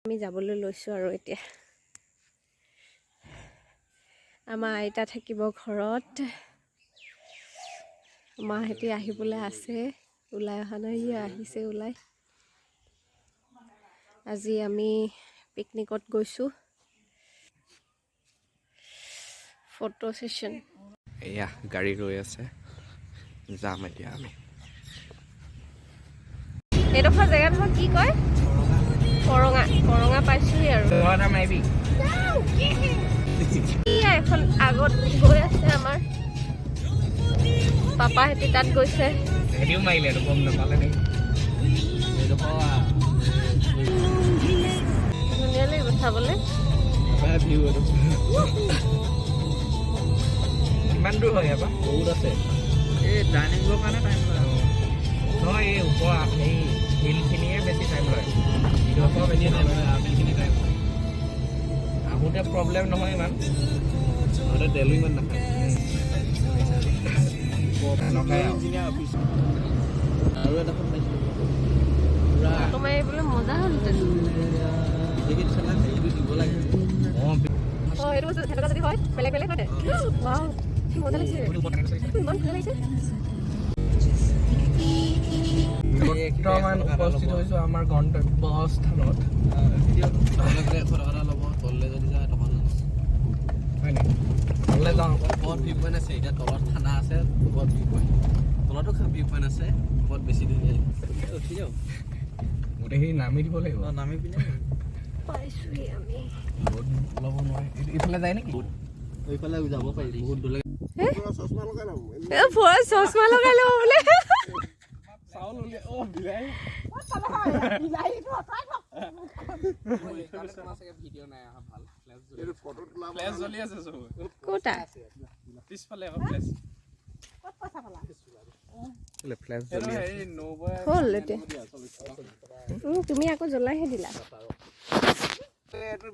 আমি যাবলৈ লৈছোঁ আৰু এতিয়া আমাৰ আইতা থাকিব ঘৰত মাহেঁতি আহিবলৈ আছে ওলাই অহা নাই আহিছে ওলাই আজি আমি পিকনিকত গৈছোঁ ফটো সেশন এয়া গাড়ী ৰৈ আছে যাম এতিয়া আমি এইডোখৰ জেগাডোখৰ কি কয় কৰঙা কৰঙা পাইছোঁহি আৰু এখন আগত গৈ আছে আমাৰ পাপাহেঁতি তাত গৈছে হেৰিও মাৰিলে আৰু গম নাপালে নেকি ধুনীয়া লাগিব চাবলৈ কিমান দূৰ হয় ইয়াৰ পৰা বহুত আছে এই ডাইনিংৰ কাৰণে টাইম লয় নহয় এই ওপৰ এই হিলখিনিয়ে বেছি টাইম লয় ইডোখৰ বেছি টাইম লয় আপেলখিনি টাইম লয় আহোঁতে প্ৰব্লেম নহয় ইমান আহোঁতে তেলো ইমান নাখায় নখায় আৰু এডোখৰ পাইছিলোঁ ফটো মাৰিবলৈ মজা হ'ল দিব লাগে অঁ এইটো বস্তু সেনেকুৱা যদি হয় বেলেগ বেলেগ হয় ৱাও মজা লাগিছে ইমান ভাল লাগিছে বৰ্তমান উপস্থিত হৈছোঁ আমাৰ গন্তব্য স্থানত ল'ব তললৈ যদি যায় টকা হয় নেকি তললৈ যাওঁ ওপৰত ভিউ পইণ্ট আছে এতিয়া তলত ঠাণ্ডা আছে ওপৰত ভিউ পইণ্ট তলতো ভিউ পইণ্ট আছে ওপৰত বেছি ধুনীয়া উঠি যাওঁ গোটেইখিনি নামি দিব লাগিব নামি পিনে পাইছোঁহি আমি ল'ব নোৱাৰে এইফালে যায় নেকি এইফালে যাব পাৰি বহুত দূৰলৈ চশমা লগাই ল'ব বোলে চাউল উলিয়াই অ' বিলাহী ভিডিঅ' নাই অহা ভাল ফ্লেছ জ্বলি আছে চব ক'তা পিছফালে আকৌ ফ্লেছ ফ্লেছ জ্বলি আছে হ'ল এতিয়া তুমি আকৌ জ্বলাইহে দিলা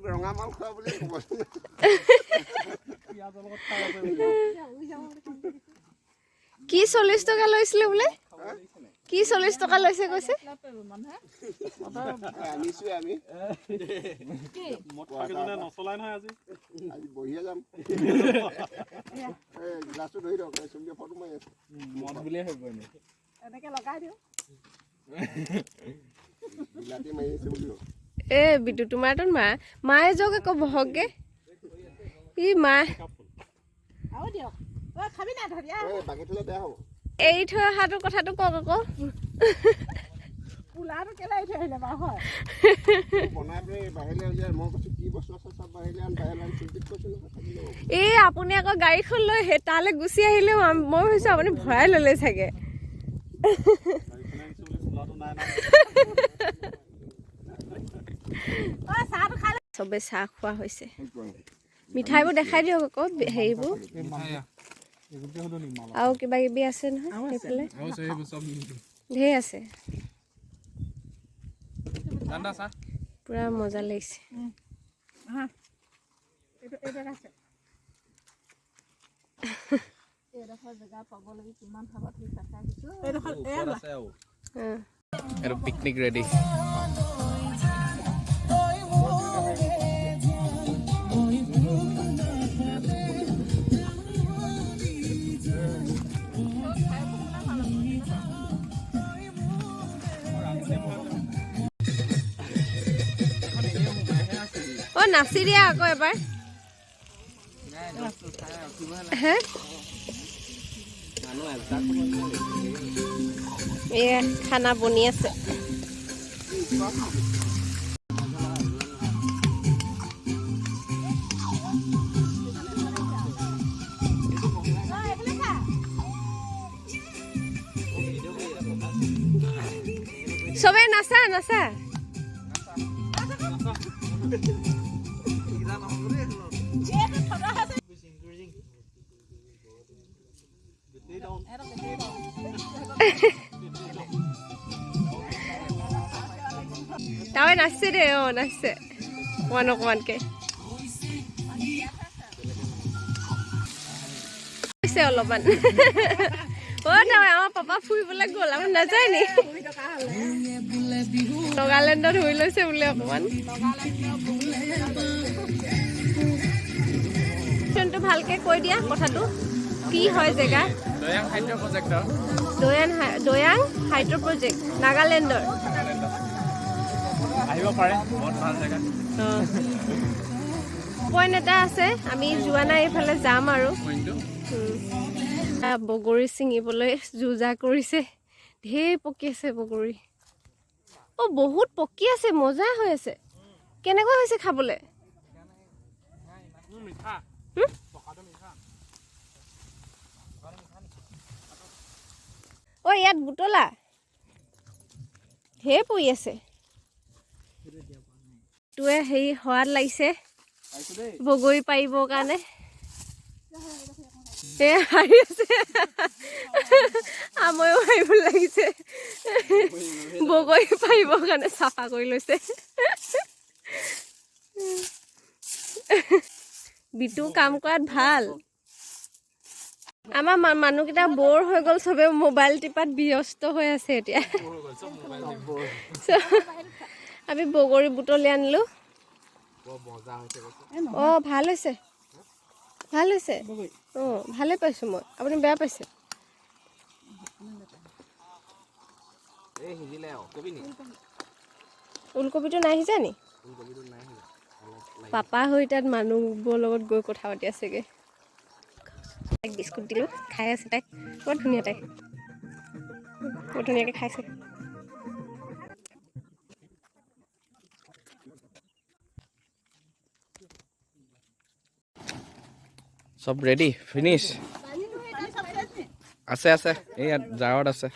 ৰঙা মাল খোৱা বুলি ক'ব কি 40 টকা লৈছিলে বোলে কি 40 টকা লৈছে কৈছে আনিছোঁ আমি নচলাই নহয় আজি বহিয়ে যাম গ্লাছটো ধৰি দিয়ক চুমকে ফটো মাৰি আছোঁ মদ বুলিয়ে হৈ গ'ল এনেকৈ লগাই দিওঁ বিলাতী মাৰি আছে বুলি এ বিটু তোমাৰতো মায়ে যাওক আকৌ বহকগে ই মা এৰি থৈ অহাটো কথাটো কওক আকৌ এই আপুনি আকৌ গাড়ীখন লৈ তালৈ গুচি আহিলেও মই ভাবিছোঁ আপুনি ভৰাই ল'লে চাগে চবে চাহ খোৱা হৈছে মিঠাইবোৰ দেখাই দিয়ক আকৌ হেৰিবোৰ আৰু কিবা কিবি আছে নহয় সেইফালে ঢেৰ আছে পুৰা মজা লাগিছে এইটো পিকনিক ৰেডি অ' নাচি দিয়া আকৌ এবাৰ হে এয়া খানা বনি আছে চবে নাচা নাচা তাই নাচছে দে নাচছে অকমান অকমানকে অলপমান অ' তাই আমাৰ পাপা ফুৰিবলৈ গ'ল আমাৰ নাযায় নি নাগালেণ্ডত হৈ লৈছে বোলে অকমান ভালকে কৈ দিয়া কথাটো কি হয় জেগা দয়াং হাইড্ৰ প্ৰজেক্ট দয়াং হাইড্ৰ প্ৰজেক্ট নাগালেণ্ডৰ আহিব পাৰে বহুত ভাল জেগা পইণ্ট এটা আছে আমি যোৱা নাই এইফালে যাম আৰু বগৰী ছিঙিবলৈ যুঁজা কৰিছে ঢেৰ পকি আছে বগৰী বহুত পকি আছে মজা হৈ আছে কেনেকুৱা হৈছে খাবলৈ ইয়াত বুটলা ঢেৰ পৰি আছে তোৱে হেৰি সোৱাদ লাগিছে বগৰী পাৰিবৰ কাৰণে হাৰি আছে আময়ো হাৰিব লাগিছে বগৰী পাৰিবৰ কাৰণে চাফা কৰি লৈছে বিটু কাম কৰাত ভাল আমাৰ মানুহকেইটা বৰ হৈ গ'ল চবে মোবাইল টিপাত ব্যস্ত হৈ আছে এতিয়া আমি বগৰী বুটলি আনিলো ভাল হৈছে ভাল হৈছে ভালে পাইছোঁ মই আপুনি বেয়া পাইছে ওলকবিটো নাই সিজা নি পাপা হৈ তাত মানুহবোৰৰ লগত গৈ কথা পাতি আছেগৈ তাইক বিস্কুট দিলোঁ খাই আছে তাইক বৰ ধুনীয়া তাই বৰ ধুনীয়াকৈ খাইছে সব ৰেডি ফিনিছ আছে আছে এই জাৰত আছে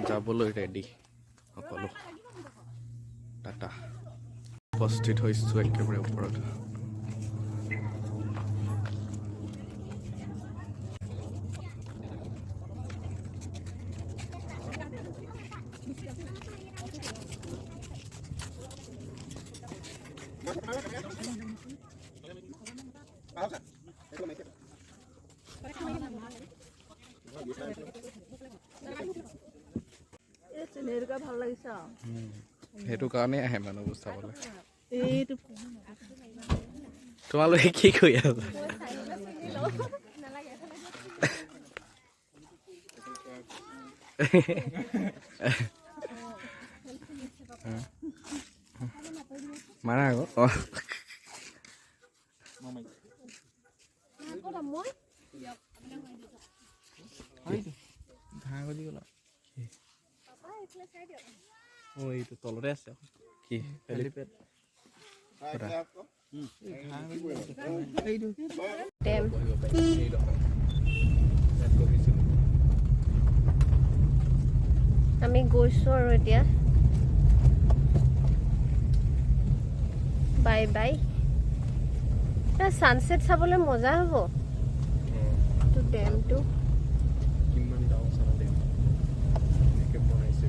যাবলৈ ৰেডি সকলো টাটা উপস্থিত হৈছোঁ একেবাৰে ওপৰত ভাল লাগিছে সেইটো কাৰণে আহে মানুহবোৰ চাবলৈ তোমালোকে কি কৰি আছা মাৰা আকৌ এইটো তলতে আছে কি আমি গৈছোঁ আৰু এতিয়া বাই বাই ছানছেট চাবলৈ মজা হ'ব ডেমটো কিমান ডাঙৰ চালা ডেম এনেকৈ বনাইছে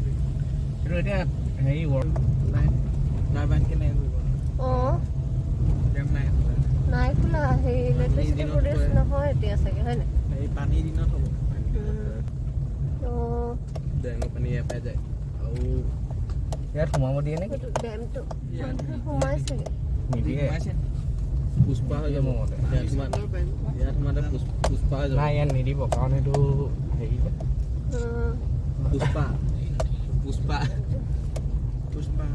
এইটো এতিয়া হেৰি ৱৰ্ল্ড লাইন কেনেকৈ কৰিব ডেম নাই নাই খোলা সেই ইলেক্ট্ৰিচিটি প্ৰডিউচ নহয় এতিয়া চাগে হয় নাই এই পানীৰ দিনত হ'ব ডেঙৰ পানী ইয়াৰ পাই যায় আৰু ইয়াত সোমাব দিয়ে নেকি ডেমটো সোমাইছেগে নিদিয়ে পুষ্পা হৈ যাব মতে ইয়াত সোমাতে পুষ্পা হৈ যাব নাই ইয়াত নিদিব কাৰণ এইটো হেৰি পুষ্পা পুষ্পা পুষ্পা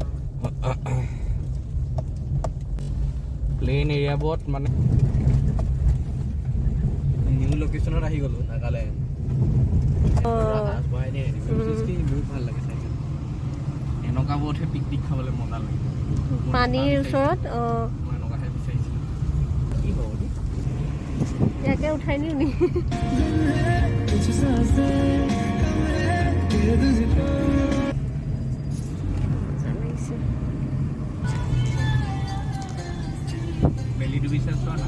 প্লেইন এৰিয়াবোৰত মানে নিউ লোকেশ্যনত আহি গ'লো নাগালেণ্ড বহুত ভাল লাগে চাই এনেকুৱাবোৰতহে পিকনিক খাবলৈ মজা লাগে পানীৰ ওচৰত মই এনেকুৱাহে বিচাৰিছিলোঁ কি হ'ব ইয়াকে উঠাই নিও নি বেলি ডুবিছে চোৱা না